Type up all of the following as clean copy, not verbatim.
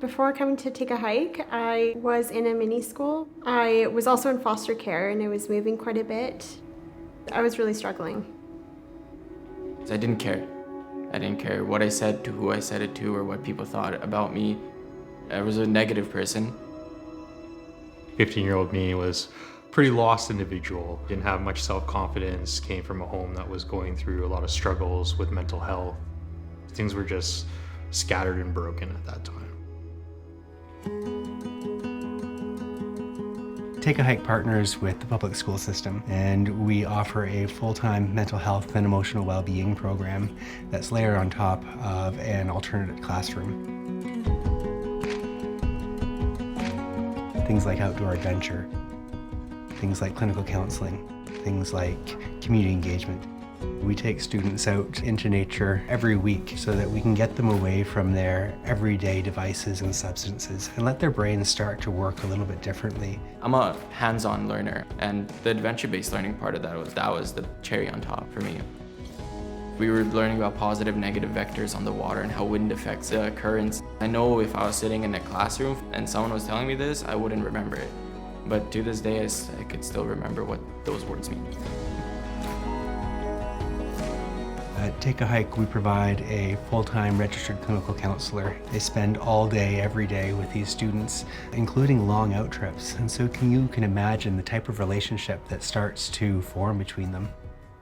Before coming to take a hike, I was in a mini school. I was also in foster care and I was moving quite a bit. I was really struggling. I didn't care. I didn't care what I said, to who I said it to, or what people thought about me. I was a negative person. 15-year-old me was a pretty lost individual, didn't have much self-confidence, came from a home that was going through a lot of struggles with mental health. Things were just scattered and broken at that time. Take a Hike partners with the public school system, and we offer a full-time mental health and emotional well-being program that's layered on top of an alternate classroom. Things like outdoor adventure, things like clinical counselling, things like community engagement. We take students out into nature every week so that we can get them away from their everyday devices and substances and let their brains start to work a little bit differently. I'm a hands-on learner, and the adventure-based learning part of that was the cherry on top for me. We were learning about positive, negative vectors on the water and how wind affects the currents. I know if I was sitting in a classroom and someone was telling me this, I wouldn't remember it. But to this day, I could still remember what those words mean. At Take a Hike, we provide a full-time registered clinical counselor. They spend all day, every day with these students, including long out trips. And so you can imagine the type of relationship that starts to form between them.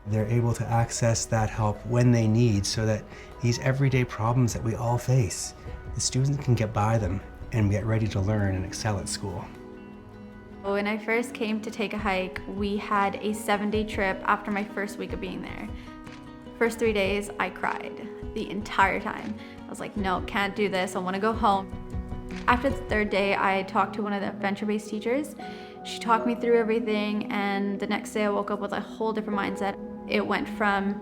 They're able to access that help when they need so that these everyday problems that we all face, the students can get by them and get ready to learn and excel at school. When I first came to Take a Hike, we had a 7-day trip after my first week of being there. First 3 days, I cried the entire time. I was like, no, can't do this, I wanna go home. After the 3rd day, I talked to one of the adventure-based teachers. She talked me through everything, and the next day I woke up with a whole different mindset. It went from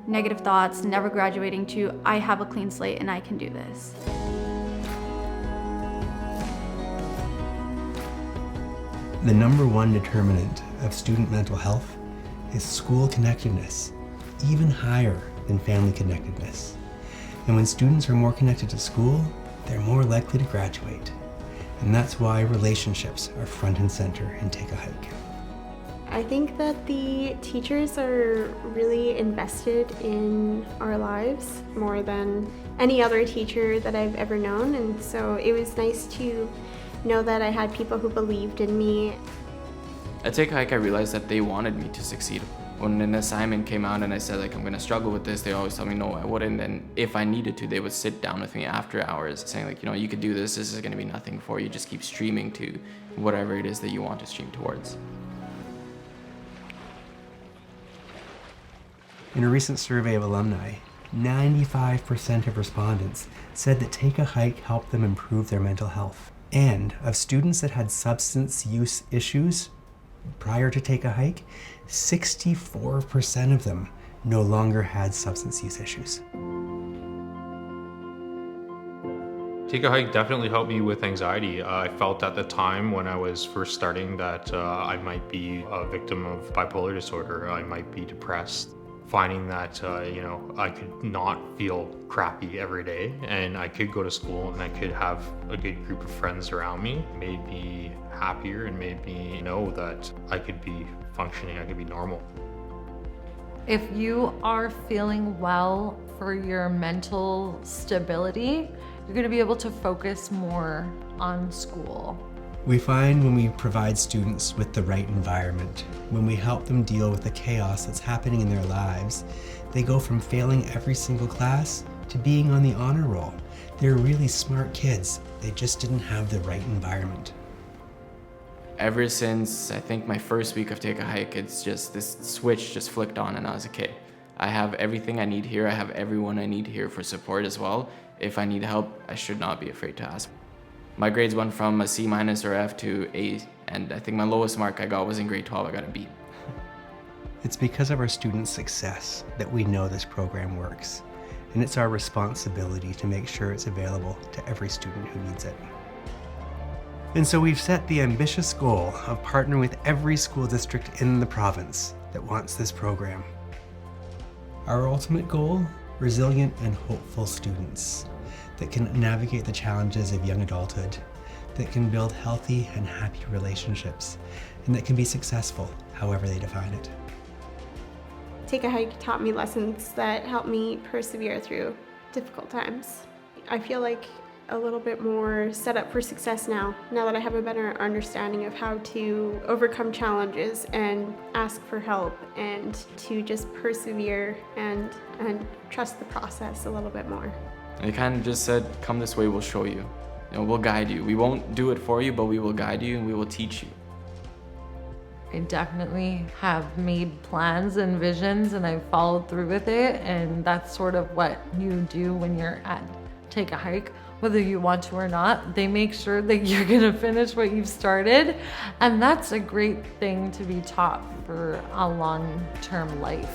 negative thoughts, never graduating, to I have a clean slate and I can do this. The #1 determinant of student mental health is school connectedness, even higher than family connectedness. And when students are more connected to school, they're more likely to graduate. And that's why relationships are front and center in Take a Hike. I think that the teachers are really invested in our lives more than any other teacher that I've ever known. And so it was nice to know that I had people who believed in me. At Take a Hike, I realized that they wanted me to succeed. When an assignment came out and I said, like, I'm gonna struggle with this, they always tell me no, I wouldn't. And if I needed to, they would sit down with me after hours saying, like, you could do this is gonna be nothing for you, just keep streaming to whatever it is that you want to stream towards. In a recent survey of alumni, 95% of respondents said that Take a Hike helped them improve their mental health. And of students that had substance use issues prior to Take a Hike, 64% of them no longer had substance use issues. Take a Hike definitely helped me with anxiety. I felt at the time when I was first starting that I might be a victim of bipolar disorder. I might be depressed. Finding that, I could not feel crappy every day and I could go to school and I could have a good group of friends around me made me happier and made me know that I could be functioning, I could be normal. If you are feeling well for your mental stability, you're going to be able to focus more on school. We find when we provide students with the right environment, when we help them deal with the chaos that's happening in their lives, they go from failing every single class to being on the honor roll. They're really smart kids. They just didn't have the right environment. Ever since, I think, my first week of Take a Hike, it's just this switch just flicked on and I was like, okay, I have everything I need here. I have everyone I need here for support as well. If I need help, I should not be afraid to ask. My grades went from a C- or F to A, and I think my lowest mark I got was in grade 12, I got a B. It's because of our students' success that we know this program works, and it's our responsibility to make sure it's available to every student who needs it. And so we've set the ambitious goal of partnering with every school district in the province that wants this program. Our ultimate goal? Resilient and hopeful students that can navigate the challenges of young adulthood, that can build healthy and happy relationships, and that can be successful however they define it. Take a Hike taught me lessons that helped me persevere through difficult times. I feel like a little bit more set up for success now that I have a better understanding of how to overcome challenges and ask for help and to just persevere and trust the process a little bit more. And they kind of just said, come this way, we'll show you. We'll guide you. We won't do it for you, but we will guide you and we will teach you. I definitely have made plans and visions and I've followed through with it, and that's sort of what you do when you're at Take a Hike. Whether you want to or not, they make sure that you're gonna finish what you've started, and that's a great thing to be taught for a long-term life.